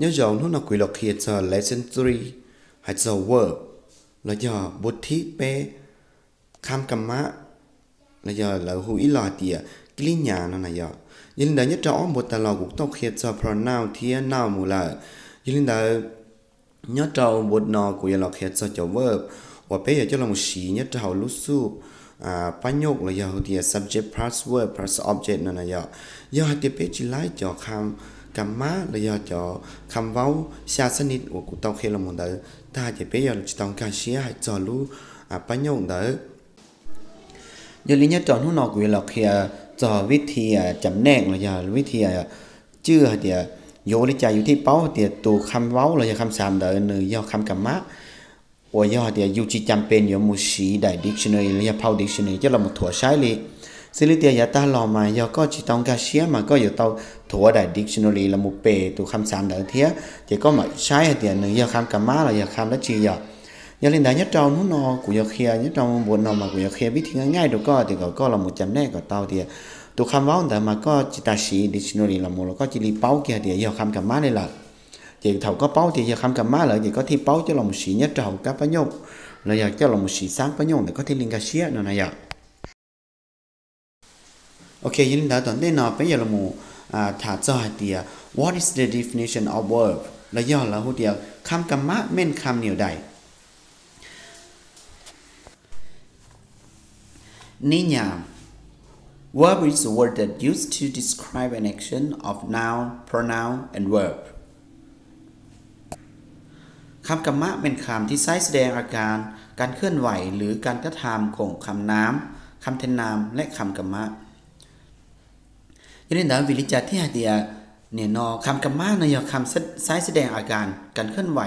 nhớ dòng nó quỷ lọc hiện giờ lesson 3 hay giờ verb là giờ bút thí bé kham cầm má là giờ là hủy lò tìa cái lý nhà nó là giờ nhưng đã nhất rõ một tà lò cũng tao hiện giờ pronoun thía nào mù là nhưng đã nhớ rõ một nò của giờ lọc hiện giờ cho verb và bây giờ cho là một xí nhớ rõ lúc su bắt nhục là giờ thì subject plus verb plus object là giờ thì bé chỉ lấy cho kham cầm má là giờ cho kham váo xa sân nít của cụ tao khi là một đợt ta chỉ bây giờ chỉ tao cả xía hay cho lu bắt nhục đỡ giờ lý nhất chọn nó quỷ lọc khi cho viết thì chấm nẹt là giờ viết thì chưa thì vô lý chạy thì báo thì tụ kham váo là giờ kham sàm đỡ nơi do kham cầm má và do thì dù chỉ chăm bên do một sĩ đại dictionary là giờ Paul dictionary chứ là một thuở sai lý xử lý tiền giờ ta lò mà giờ có chỉ tông ca xía mà có giờ tao thuở đại dictionary là một bề tụ kham sàm đỡ thế chỉ có mà sai thì nơi giờ kham cầm má là giờ kham đó chi giờ lên đại nhất trong nó của giờ kia nhất trong buồn nào mà của giờ kia biết thì ngay được có thì có là một chấm nét của tao thì tụ kham váoแต่mà có chỉ ta sĩ dictionary là một là có chỉ li báo kia thì giờ kham cầm má đây là thì thầu có báo thì giờ kham cầm má lại thì có thi báo cho là một sĩ nhất trong các bá nhung là giờ cho là một sĩ sáng bá nhung để có thi liên ca xía nữa này giờ ok nhưng đã tuần đây nào bây giờ là một thả cho thì what is the definition of verb là giờ là hỗ trợ kham cầm má men kham nhiều đại ní nhảm verb is a word that used to describe an action of noun, pronoun and verb คำกรรมะเป็นคำที่ใช้แสดงอาการการเคลื่อนไหวหรือการกระทำของคำนามคำแทนนามและคำกรรมะยันดังวิริจัตที่เดียเนี่ยนอคำกรรมะเนยคำใช้แสดงอาการการเคลื่อนไหว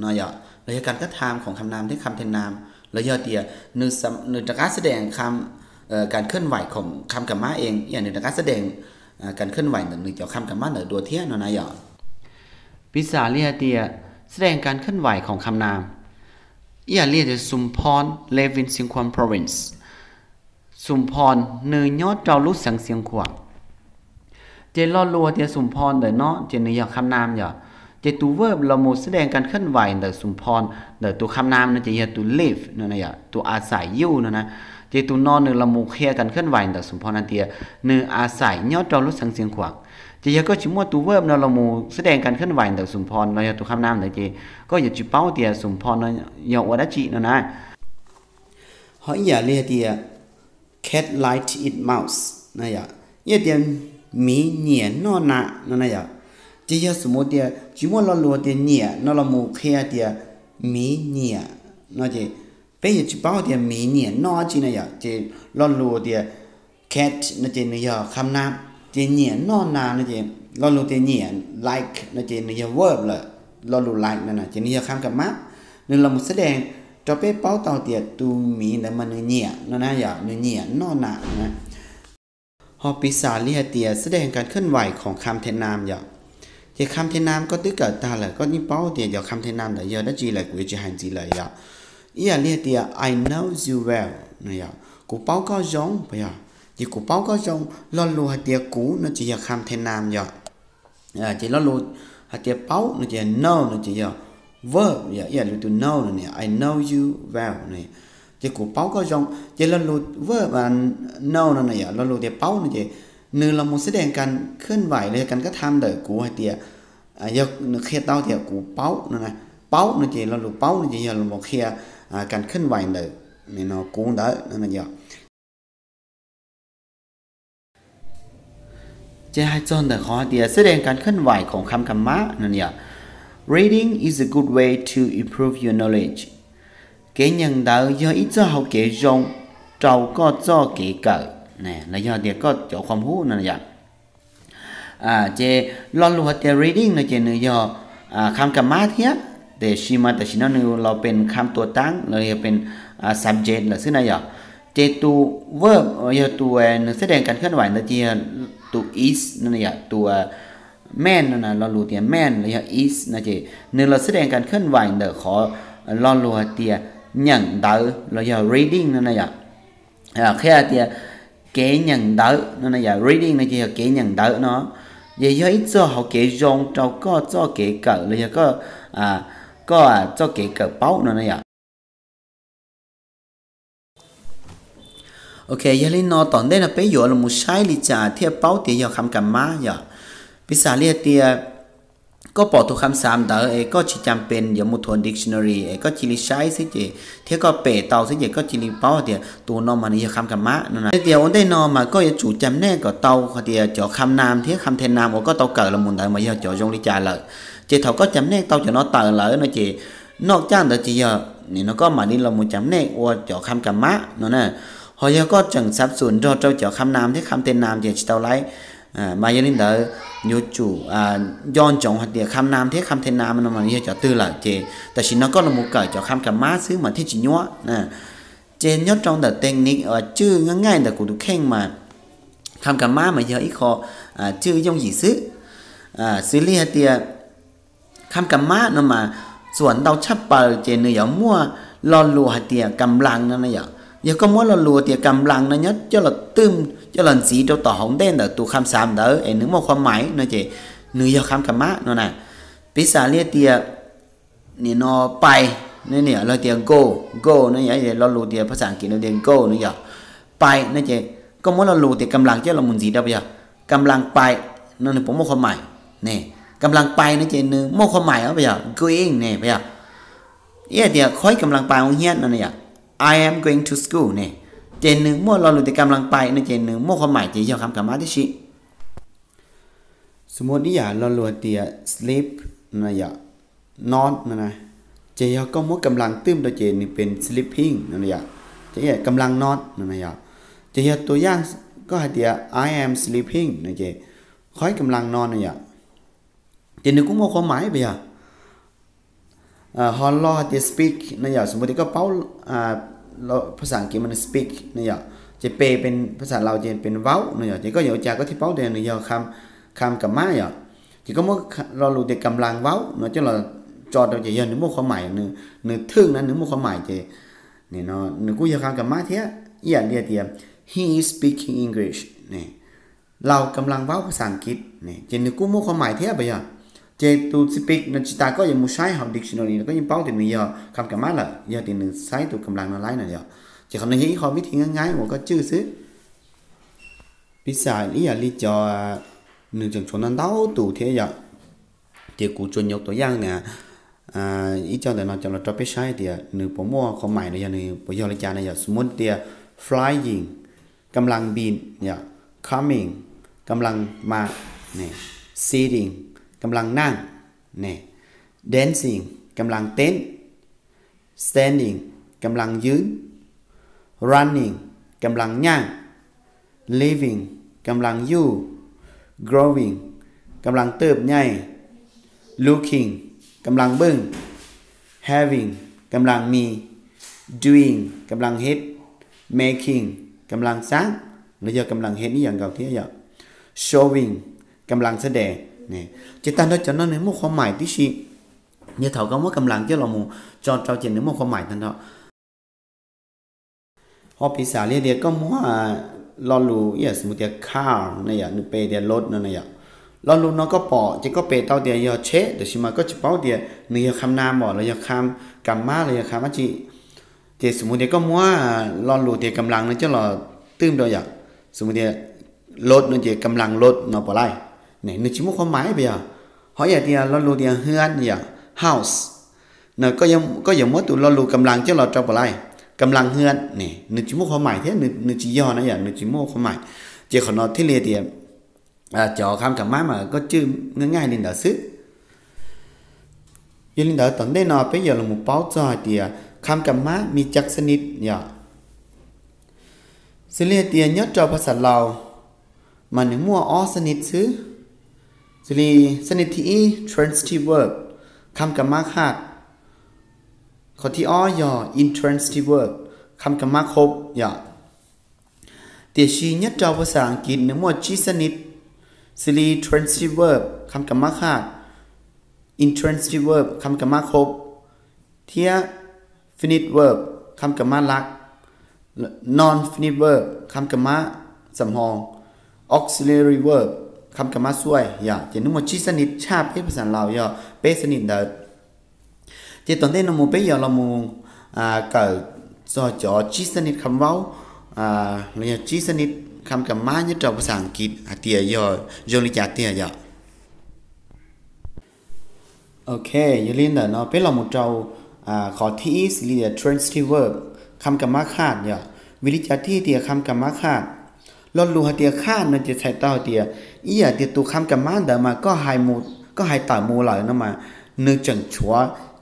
เนยระยะการกระทำของคำนามและคำแทนนามระยะเดียหนึ่งจากการแสดงคำการเคลื่อนไหวของคำกรรมะเองอย่างหนึ่งจากการแสดงการเคลื่อนไหวหนึ่งจากคำกรรมะหนึ่งตัวเทียนนายพิสาเรียเดียแสดงการเคลื่อนไหวของคำนามอย่าเรียกจะสุมพรเลวินเซียงควาน province สุมพรเนยยอดเจ้าลุสังเซียงขวางเจลอลัวเดียสุมพรเดเนาะเจเนยคำนามอย่าเจตูเวิร์บเราโมแสดงการเคลื่อนไหวเดสุมพรเดตัวคำนามนั่นจะเยตู live นั่นนะอย่าตัวอาศัยอยู่นั่นนะเจตูนอนเนื้อละมูเคลียกันเคลื่อนไหวแต่สมพรนันเตียเนื้ออาศัยยอดเจ้าลุสังเสียงขวางเจยก็ชิมัวตัวเวิร์บเนื้อละมูแสดงการเคลื่อนไหวแต่สมพรเราอยากตัวคำนามแต่เจก็อยากจิเป้าเตียสมพรเราอยากวัดจีนั่นนะหอยอย่าเรียเตีย cat like it mouse นั่นอย่าเยเตียมีเหนียนนอนะนั่นอย่าเจยสมมติเตียชิมัวเราลัวเตียเหนียนเราละมูเคลียเตียมีเหนียนั่นเจbây giờ chỉ bảo thì mỹ nhiễn nó chỉ này chỉ lo lùa thì cat nó chỉ này giờ khăm nam chỉ nhiễn nó nào nó chỉ lo lùa thì nhiễn like nó chỉ này giờ verb là lo lùa like này chỉ này giờ khăm cầm mắt nên là một số đèn cho bé báo tàu thì tu mỹ là mà nhiễn nó này giờ nhiễn nó nào này họ bị xả lia thì số đènการเคลื่อนไหวของคำแทนนามgiờ thìคำแทนนามก็ตึกกับตาเลยก็นี่เป้าthì giờคำแทนนามแต่giờ đó chỉ là của chỉ hành gìเลยgiờ ý là liệt thì I know you well này à cụ báo có giống bây giờ chỉ cụ báo có giống lo lùa hạt tiệt cũ nó chỉ là kham thêm nam giờ chỉ lo lùa hạt tiệt báo nó chỉ là know nó chỉ là verb giờ ý là to know này I know you well này chỉ cụ báo có giống chỉ lo lùa verb và know nó này lo lùa tiệt báo nó chỉ nương là một sự đèn canเคลื่อนไหวเลยกันก็ทำเด้อcụ hạt tiệt giờ khi tao tiệt cụ báo này báo nó chỉ lo lùa báo nó chỉ là một khiการเคลื่อนไหวเลยนี่เนาะกูได้นั่นอย่างจะให้จนแต่ขอเดียแสดงการเคลื่อนไหวของคำกรรมะนั่นอย่าง reading is a good way to improve your knowledge เกี่ยยังได้ยออีเจ้าเขาเกี่ยจงเจ้าก็เจ้าเกี่ยเกิดเนี่ยแล้วยอเดียก็เจ้าความรู้นั่นอย่างเจลองรู้ว่าเดีย reading นะเจเนื้อยอคำกรรมะเทียแต่ชิมาแต่ชิโนนิวเราเป็นคำตัวตั้งเราจะเป็น subject หรือซึ่งอะไรอย่างเจตัว verb อย่าตัวแสดงการเคลื่อนไหวนั่นจะตัว is นั่นอย่างตัว man นั่นนะเรารู้ที่ man หรือ is นั่นจะเนื้อเราแสดงการเคลื่อนไหวเดี๋ยวขอเรารู้ที่อย่างเดิมเราจะ reading นั่นอย่างแค่ที่เก๋อย่างเดิมนั่นอย่าง reading นั่นจะเก๋อย่างเดิมเนาะ也有一做好给用找个做给狗了一个做给狗包nữa呀โอเคยาลินอตอนได้นะไปอยู่ละมุใช้ลิจ่าเทียบเป้าเตียคำกันมาอย่าพิสาเลียเตียก็ปอทุกคำสามเดอก็ชิจำเป็นอย่ามุทวน dictionary ก็จิลิใช้สิเจเทียก็เปะเตาสิเจก็จิลิเป้าเดียตัวนอมันนี่คำกันมานั่นนะเดียวได้นอมาก็จะจู่จำแน่ก็เตาเดียจ่อคำนามเทียคำเทนนามก็เตาเกิดละมุนได้มาอย่าจ่อจงลิจ่าเลยเจเขาก็จำแน่เตาจะนอเตอเลยนะเจนอกจากเดจีอย่านี่nóก็มานี่ละมุจำแน่ว่าจ่อคำกันมานั่นนะhọ giờ có chẳng sắp xuống cho trâu chở khăm nam thế khăm tên nam thì tao lấy mà giờ đến đỡ nhiều chủ yon chọn hoặc địa khăm nam thế khăm tên nam mà như chở tư là chị tại vì nó có là một cởi chở khăm cả má xứ mà thế chỉ nhóa nè trên nhót trong đợt tên nick ở chưa ngắn ngay đợt của tụi khen mà khăm cả má mà giờ ít khó chưa giống gì xứ xử lý thì khăm cả má nó màส่วน đau chấp bờ trên nơi ở mua lo lùa hạt địa cầm lăng nó này giờ có món là lùa thì cầm lăng nó nhất cho là tươm cho lần gì đâu tỏ hỏng đen ở tụ khám sàm đỡ ấy nướng một khoa máy nó chỉ nướng giờ khám cầm má nó này pizza lia tiề nè nó bay nên nè là tiề go nó vậy là lùa tiề ภาษาอังกฤษnó tiề go nó giờ bay nó chỉ có món là lùa thì cầm lăng chứ là muốn gì đâu bây giờ cầm lăng bay nó là một khoa máy nè cầm lăng bay nó chỉ nướng một khoa máy ở bây giờ going nè bây giờ ý tiề khói cầm lăng bay không hiên nó này I am going to school เนี่ยเจนหนึ่งมั่วเราหลุดกำลังไปในเจนหนึ่งมั่วความหมายจะยาวคำกับมาที่ชิสมมตินี่อย่าเราหลุดเตีย sleep นะอย่านอนนะเจยาก็มั่วกำลังตื้มตัวเจนนี่เป็น sleeping นะอย่าเจยากำลังนอนนะอย่าเจยาตัวอย่างก็ให้เตีย I am sleeping นะเจค่อยกำลังนอนนะอย่าเจนหนึ่งก็มั่วความหมายไปอ่ะฮอลล์ที่ speak นะอย่าสมมติก็เป้าภาษาอังกฤษมัน speak นะอย่าจะเปเป็นภาษาเราจะเป็นเว้านะอย่าจะก็อยู่จากก็ที่เป้าเดียวนะอย่าคำกับมาอย่าจะก็เมื่อเรารู้แต่กำลังเว้าเนาะจะเราจอดเราจะยันนึกมั่วความหมายนึกทึ่งนั้นนึกมั่วความหมายจะเนี่ยเนาะนึกกูอย่าคำกับมาเทียอย่างเดียวเดียว he is speaking English เนี่ยเรากำลังเว้าภาษาอังกฤษเนี่ยจะนึกกูมั่วความหมายเทียไปอย่าเจตูสปีกนั่นจิตาก็ยังมุ่งใช้หา dictionary ก็ยังเป้าถึงนี่ยอคำกรรมะละยอถึงหนึ่งใช้ตัวกำลังอะไรนั่นยอจะคำนี้ขอวิธีง่ายๆผมก็ชื่อซื้อพิซซ่านี่อย่าลิจอหนึ่งจังชนนั้นเต้าตู่เทียเดี๋ยวกูจวนยกตัวอย่างเนี่ยอีเจ้าแต่เราจะเราจะไปใช้เดี๋ยวหนึ่งผมว่าความหมายเนี่ยหนึ่งประโยชน์จานเนี่ยสมมติเดี๋ยว flying กำลังบินเนี่ย coming กำลังมาเนี่ย sittingกำลังนั่งเนี่ย dancing กำลังเต้น standing กำลังยืน running กำลังย่าง living กำลังอยู่ growing กำลังเติบใหญ่ looking กำลังเบิ่ง having กำลังมี doing กำลังเฮ็ด making กำลังสร้างหรือจะกำลังเฮ็ดนี่อย่างเก่าที่อย่าง showing กำลังแสดงเนี่ยจิตตาเราจะนั่นเนี่ยมั่วความหมายที่ชีเนี่ยเขาก็มั่วกำลังเจ้าเรามูจอดเราเจนเนี่ยมั่วความหมายนั่นเนาะพอภาษาเรียกก็มั่วเรารู้อย่างสมมติ car เนี่ยนึกไปเดียรถนั่นเนี่ยเรารู้น้องก็ปอจะก็เปเต้าเดียยอเชะแต่ชิมาก็จะเป้าเดียเนี่ยคำนามบอกเราอยากคำกรรมะเราอยากคำว่าจีเดี๋ยวสมมติก็มั่วเรารู้เดียกำลังนั่นเจ้าเราตื้มเราอยากสมมติรถนั่นเดียกำลังรถเนาะปะไรเนี่ยนึกชิมุความหมายไปอ่ะเขาอยากเดียเรารู้เดียเฮือนอย่าง house เนี่ยก็ยังว่าตัวเรารู้กำลังเจ้าเราจะปะไรกำลังเฮือนเนี่ยนึกชิมุความหมายเท่นึกชิย่อนะอย่างนึกชิมุความหมายเจ้าขอนอที่เรียเดียจ่อคำกับม้ามาก็ชื่อง่ายๆลินดาซึยินดาตอนได้นอไปอย่าลงมุเป้าจ่อเดียคำกับม้ามีจักสนิดอย่างสิเรียเดียยอดจอภาษาเรามันหนึ่งมั่วอ้อสนิทซื้อสิรีสนิทที่ transitive verb คำกับม้าขาดข้อที่อ้อย่อ intransitive verb คำกับม้าครบอย่างเตียชียอดจอภาษาอังกฤษหนึ่งมั่วชีสนิทสิรี transitive verb คำกรรมะขาด intransitive verb คำกรรมะครบเทีย finite verb คำกรรมะลัก non finite verb คำกรรมะสำรอง auxiliary verb คำกรรมะช่วยอย่าจะนึกว่าชีสนิดชาเป้ภาษาลาวอย่าเป้สนิดเด้อจะตอนเต้นนโมเป้อย่าเราโมเกิดจอชีสนิดคำเว้าเราอย่าชีสนิดคำกรรมะเนี่ยเราภาษาอังกฤษเตียย่อยงลิจ่าเตียอย่าโอเคอย่าลืมเด้อเนาะเป้เราหมดเราขอที่ is เรีย transitive verb คำกรรมะขาดอย่าวิริจาที่เตียคำกรรมะขาดลดลูหะเตียขาดนั่นจะใช้เต้าเตียอีอย่าเตียตัวคำกรรมะเดิมมาก็หายหมดก็หายต่างมูหลายนั่นมาเนื้อจังชัว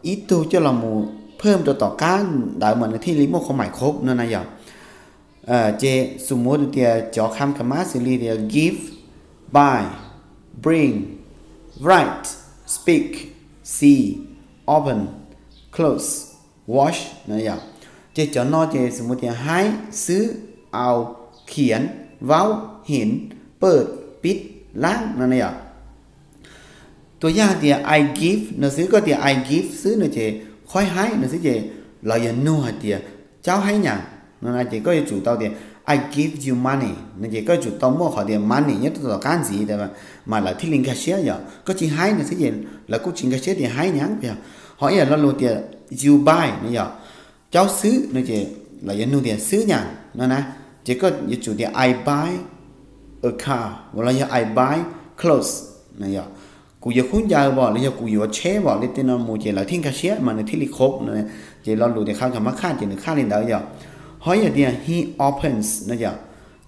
อีตัวเจ้าเรามูเพิ่มตัวต่อการได้เหมือนที่ลิโมเขาหมายครบนั่นนะอย่าเจสมมติเตียจ่อคำกรรมะสิเตีย give buy bring write speak see open close wash นะอย่าเจจ่อนอเจสมมติให้ซื้อเอาเขียนเว้าเห็นเปิดปิดล้างนั่นอย่าตัวอย่างเดีย I give หนังสือก็เดีย I give ซื้อหนังเจค่อยให้หนังสือเจเราอย่าโน้เดียเจ้าให้อย่างนั่นเจก็จะจุดต่อเดีย I give you money หนังเจก็จุดต่อมั่วเขาเดีย money เนี่ยตัวต่อการสีแต่ว่ามาละที่ลิงก์แคชเชียร์อย่าก็จีให้หนังสือเจแล้วก็จิงแคชเชียร์เดียให้ยังเดียhọอย่าเรารู้เดีย you buy นี่อย่าเจ้าซื้อหนังเจเราอย่าโน้เดียซื้ออย่างนั่นนะเจก็จะจุดเดีย I buy a car ว่าเราอย่า I buy clothes นี่อย่ากูอยากคุ้นยาบ่หรืออยากกูอยู่เช่บ่หรือที่นอนมูเจเราทิ้งกระเชียมันในที่ลิคบเนี่ยเจเราดูในข้าวคำว่าข้าเจในข้าเรียนดาวอย่าหอยอย่างเดีย he opens นะอย่า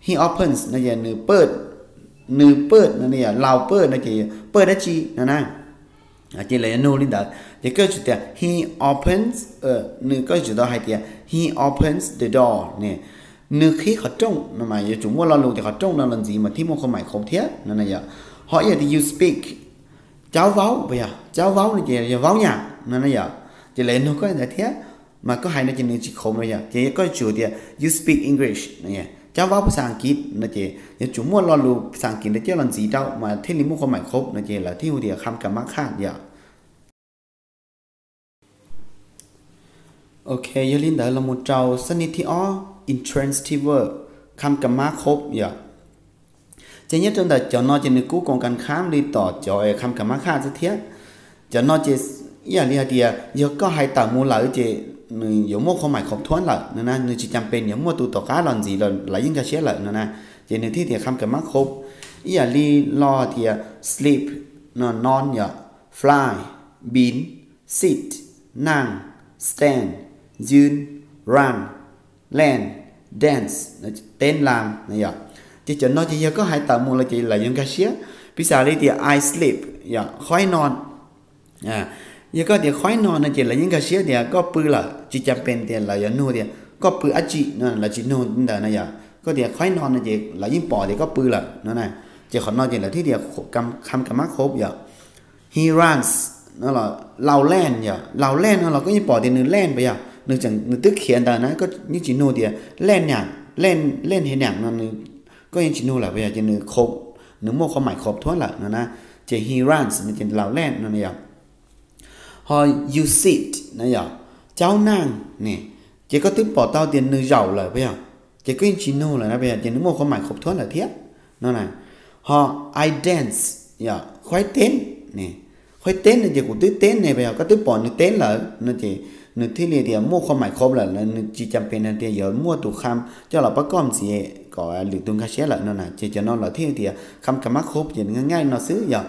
he opens นะอย่าเนื้อเปิดนั่นเนี่ยเราเปิดนะเจเปิดได้จีนะนะเจเลยโน่ลินดาวเจก็จุดเดีย he opens เนื้อก็จุดต่อให้เดีย he opens the door เนี่ยเนื้อขี้เขาจ้องนั่นหมายจุดว่าเราดูแต่เขาจ้องนั่นลันจีมาที่มันความหมายครบเทียนั่นนะอย่าหอยอย่างที่ you speak cháu váo bây giờ cháu váo này chị váo nhà nên nó giờ chị lấy nó có là thế mà có hai nó chỉ chỉ không bây giờ chị có chủ thì you speak English này cháu váoภาษาอังกฤษนะchị chúng muốn lo lu ภาษาอังกฤษได้เจ้าลันสีเจ้ามาที่ลิมุความหมายครบนะchị làที่หัวเดียคำกับมักขาดอย่าโอเคอย่าลืมเดี๋ยวเราหมดเจ้าสนิทที่อ้อ intransitive verb คำกับมักครบอย่าจะnhất trong đời cho nó chỉ được cú còn cần khám đi tỏ cho khám cả mắt khác thiết cho nó chỉ ý là đi giờ có hai tờ mua lại chỉ giống một không mày không thoát lại nên là chỉ chăm bên giống một tụ tỏ cá lần gì là lấy những cái chế lại nên là chỉ nên thì khám cả mắt khốp ý là đi lo thì sleep nó non nhở fly bean sit nàng standยืน run land dance tên làm này nhở chỉ cho nó chỉ giờ có hai tờ mua là chỉ là những cái xía ví dụ đi thì I sleep ya khói non giờ có thì khói non là chỉ là những cái xía thì có pư là chỉ chăm bên thì là những nuôi thì có pư á chị là chỉ nuôi những đời này ya có thì khói non là chỉ là những bò thì có pư là nó này chỉ còn nói chỉ là thứ thì cầm mắt khốp ya he runs nó là lao len ya lao len nó là có những bò thì nửa len bây giờ nửa chẳng nửa tức hiện đời nó có những chỉ nuôi thì len nhàng len hiện nhàng nóก็ยังชินูแหละเวลาจะนึกครบนึกโม่ความหมายครบทั่วแหละนะจะ he runs นะจะเราแล่นนั่นอย่างพอ you sit นะอย่างเจ้านั่งเนี่ยจะก็ตึ้งปอเต้าเตียนนึกเหาเลยเว้ยจะก็ยังชินูแหละนะเวลาจะนึกโม่ความหมายครบทั่วแหละเทียนั่นน่ะพอ I dance อย่างค่อยเต้นเนี่ยค่อยเต้นเนี่ยจะกูตึ้งเต้นเนี่ยเว้ยก็ตึ้งปอนึกเต้นเลยนั่นจะนึกที่เรียนโม่ความหมายครบแหละแล้วนึกจีจำเป็นนั่นเดียวมั่วตุคำเจ้าเราประกอบสิcó lựa tung khai lại nó là chỉ cho nó là thế thì không cầm mắt khốp chỉ ngay nó xứ giờ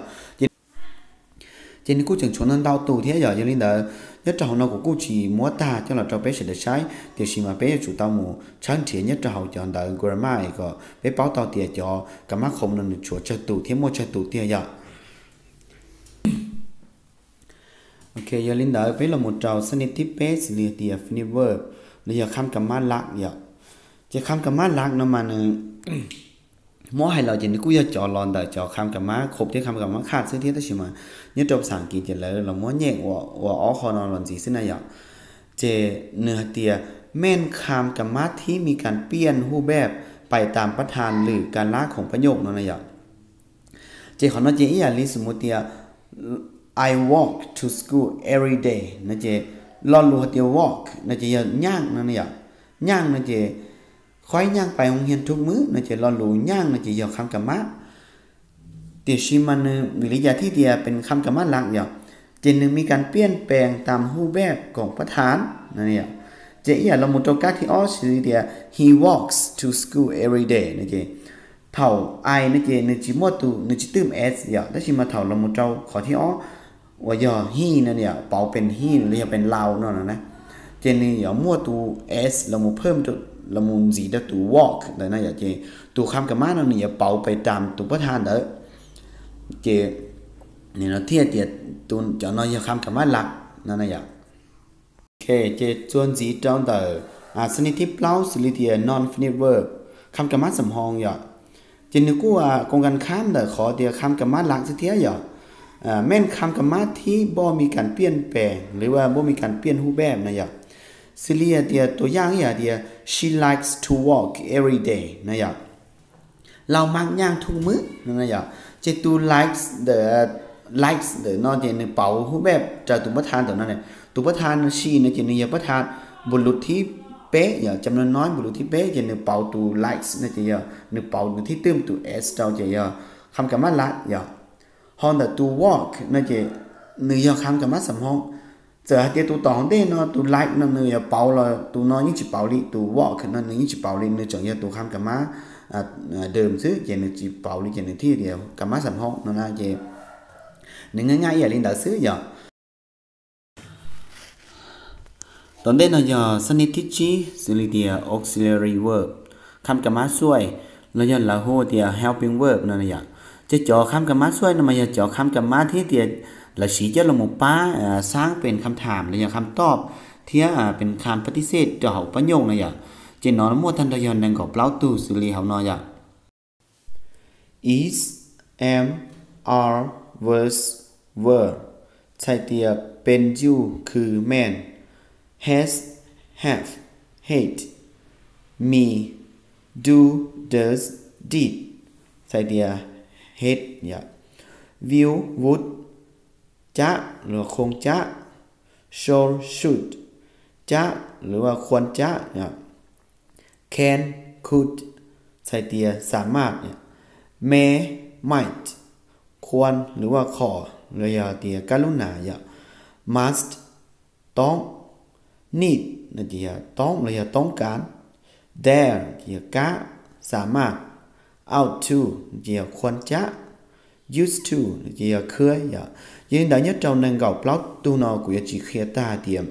chỉ nên cô chẳng chuẩn nên đau tù thế giờ cho nên là nhất trò nó của cô chỉ múa ta cho là cho bé sẽ được sai thì khi mà bé chủ tao mù sáng thiệt nhất trò chọn đợi grandma có bé báo tao tiền cho cầm mắt không nên chuột cho tù thế mua cho tù tiền giờ ok giờ linh đợi bé là một trò sinh tiếp bé xử lý tiền finish verb bây giờ không cầm mắt lạc giờ chỉ khám cả má lạc nó mà mỗi hai lần chỉ nó cứ cho lòn đời cho khám cả má khốp chứ khám cả má khác xứ thiết đó chứ mà nhất trong sản kỳ chỉ là mỗi nhẹ và ó kho nó làm gì xứ này vậy chỉ nửa tia men khám cả máที่มีการเปลี่ยนรูปแบบไปตามประธานหรือการลากของประโยคนั่นนะอย่างchỉขอnói chỉ ý là lýสมมุติ I walk to school every day นะchỉลองรู้เดียว walk นะchỉย่างนั่นอย่างย่างนะchỉค่อยย่างไปโรงเรียนทุกมื้อนะจะรอรู้ย่างนะจะยอคำกับมะ เตียชิมันวิริยะที่เดียเป็นคำกรรมะหลักอย่างเจนหนึ่งมีการเปลี่ยนแปลงตามรูปแบบของประธานนั่นเนี่ยเจียเรามุตกาที่อ้อชื่อเดีย he walks to school every day นี่เจเท่าไอนี่เจนึกจิมอตูนึกจิตื้ม s อย่างแต่ชิมาเท่าเรามุเจ้าขอที่อ้อว่าย่อ he นั่นเนี่ยเป่าเป็น he หรือจะเป็นเรานั่นนะเจนนี่อย่างมั่วตู s เรามุเพิ่มตัวเรามุสีตัวตู walk แต่นั่นอย่างเจตัวคำกรรมะนั่นเนี่ยเป่าไปตามตัวประธานเด้อเจนี่เราเทียเตียตุนจะน้อยคำกับมาหลักนั่นน่ะอย่างโอเคเจจวนสีจองเตอสนิทที่เปล่าสิลิเทีย non finite verb คำกับมาสำหองอย่างเจนึกว่ากงกันข้ามเตอขอเดียคำกับมาหลักสิเทียอย่างแม่นคำกับมาที่บ่มีการเปลี่ยนแปลงหรือว่าบ่มีการเปลี่ยนรูปแบบนะอย่างสิลิเทียตัวอย่างอย่างเดีย she likes to walk every day นะอย่างเรามักย่างทุกมื้อนั่นน่ะอย่างเจตู likes theนอกจากในเป่ารูปแบบจากตุประธานตัวนั้นเนี่ยตุประธานชีในเจนิยประธานบุรุษที่เป๊ะอย่างจำนวนน้อยบุรุษที่เป๊ะจะในเป่าตู likes ในเจียในเป่าที่เติมตู s เจ้าเจียคำกรรมะละอย่างฮอนแต่ตู walk ในเจเนื้อคำกรรมะสำห้องเจอเดียตูต่อของเด้เนาะตู like นั่นเนื้อเป่าละตูน้อยยิ่งจีเป่าลิตู walk นั่นยิ่งจีเป่าลิเนื้อจังเดียตูคำกรรมะเดิมซื้อเจนจีเป่าลิเจนที่เดียวกรรมะสำห้องนั่นนะเจนึงง่ายๆอย่างลินดาซื้ออย่างตอนเด่นเราอย่าสนิทที่จีสิลิเดีย auxiliary verb คำกรรมะช่วยเราอย่าละโหเดีย helping verb นั่นอย่างจะจ่อคำกรรมะช่วยนั่นมาอย่าจ่อคำกรรมะที่เดียละสีจะละหมูป้าสร้างเป็นคำถามหรืออย่างคำตอบเทียเป็นคำปฏิเสธจะเขาประโยคนั่นอย่างเจนนอนมั่วทันทยอนดังกับเปล่าตู้สิลิเขานอนอย่าง is am are was were ใช่เตียเป็นอยู่คือแม่น has have hate me do does did ใช่เตีย hate อย่า will would จะหรือคงจะ should จะหรือว่าควรจะอย่า can could ใช่เตียสามารถเนี่ย may might ควรหรือว่าขอหรืออย่าเตียกรุณาอย่า must ต้อง need นะเตียต้องหรืออย่าต้องการ dare เตียกะสามารถ out to เตียควรจะ used to เตียเคยอย่ายืนได้nhất trong năng gạo plot tu nó của chỉ khía ta tiệm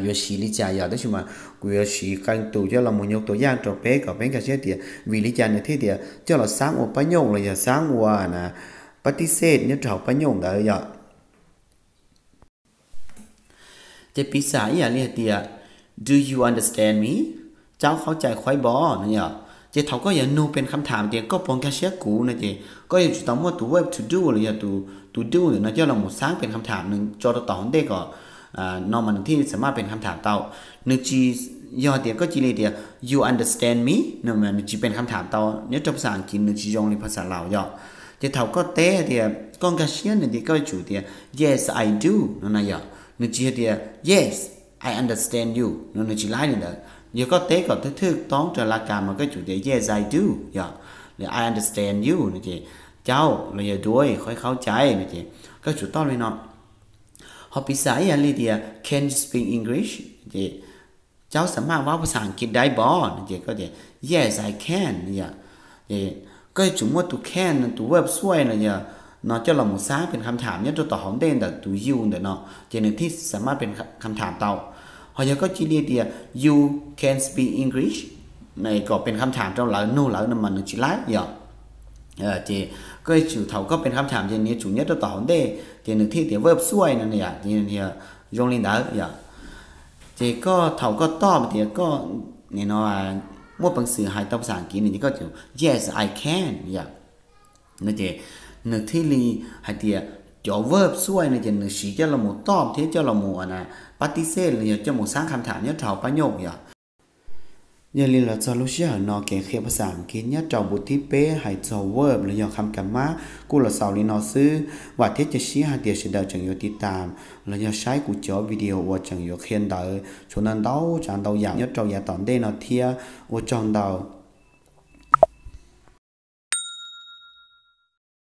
yo xí lý cha ya đó chứ mà của xí canh tu cho là một nhócตัวอย่างcho bé có bé cái gì tiệm vì lý cha này thế tiệm cho là sáng một bánh nhộng là giờ sáng qua nèปฏิเสธเนี่ยเราประโยคได้อย่าจะภาษาอย่าเรียกเดีย do you understand me เจ้าเข้าใจค่อยบ่นะอย่าเจ้าเขาก็อย่านูเป็นคำถามเดียก็ปองแค่เชื่อกูนะเจ้ก็อย่าจุดต้องว่าตัว verb to do หรืออย่าto do หรือนะเจ้าเราหมดสร้างเป็นคำถามหนึ่งจอต่อของเด็กก็นอมันที่สามารถเป็นคำถามเต่านึกจีย่อเดียก็จีเลยเดีย you understand me นั่นมันนึกจีเป็นคำถามเต่าเนี่ยจะภาษาอังกฤษนึกจียงในภาษาลาวย่อจะเท่าก็เต้เดียก้องกระเชียนเดียก็จุดเดีย yes I do นั่นนะอย่านึกจีเดีย yes I understand you นั่นนึกจีไล่เนี่ยเดียเดี๋ยวก็เต้ก็ทึกต้องจะหลักการมันก็จุดเดีย yes I do อย่าหรือ I understand you นึกจีเจ้าเราอย่าด้วยค่อยเข้าใจนึกจีก็จุดต้องเลยเนาะพอภาษาอย่างลีเดีย can you speak English จีเจ้าสามารถว่าภาษาอังกฤษได้บ่นึกจีก็เดีย yes I can อย่าก็จุดว่าตัวแค่นตัวเว็บช่วยนะอย่าเนาะจะเราหมุสร้างเป็นคำถามเนี่ยตัวต่อของเด่นแต่ตัวยูนแต่เนาะเจนที่สามารถเป็นคำถามเตาพอจะก็จีเรียเดีย you can speak English ในก็เป็นคำถามเจ้าหลังนู่นหลังนั่นมันจีไล่อย่าเจก็จุดเท่าก็เป็นคำถามเจนนี้จุดเนี่ยตัวต่อของเด่นเจนที่เดียเว็บช่วยนั่นเนี่ยเจนที่ยงลินดาอย่าเจก็เท่าก็ตอบเดียก็เนี่ยเนาะมั่วปังสื่อหายตภาษาอังกฤษนี่ก็จะ yes I can อย่างนั่นเจนึกที่ลีหายเดียจ่อ verb ช่วยนั่นเจนึกสีจะละหมูตอบที่จะละหมูนะปฏิเสธเลยจะหมูสร้างคำถามเนี่ยเท่าประโยคอย่างอย่าลืมเราจะรู้เชื่อนอเก่งเขียนภาษาอังกฤษเนี่ยเจ้าบุตรที่เป๊ะหายจ่อ verb หรืออย่างคำกรรมะกูเราสาวลีนอซื้อว่าที่จะชี้หาเดียเสดจังอยู่ติดตามเราจะใช้กูจ่อวิดีโอว่าจังอยู่เขียนได้ชวนนั้นเดาจานเดาอย่างเนี่ยเจ้าอย่าตอนเด่นเอาเทียว่าจองเดา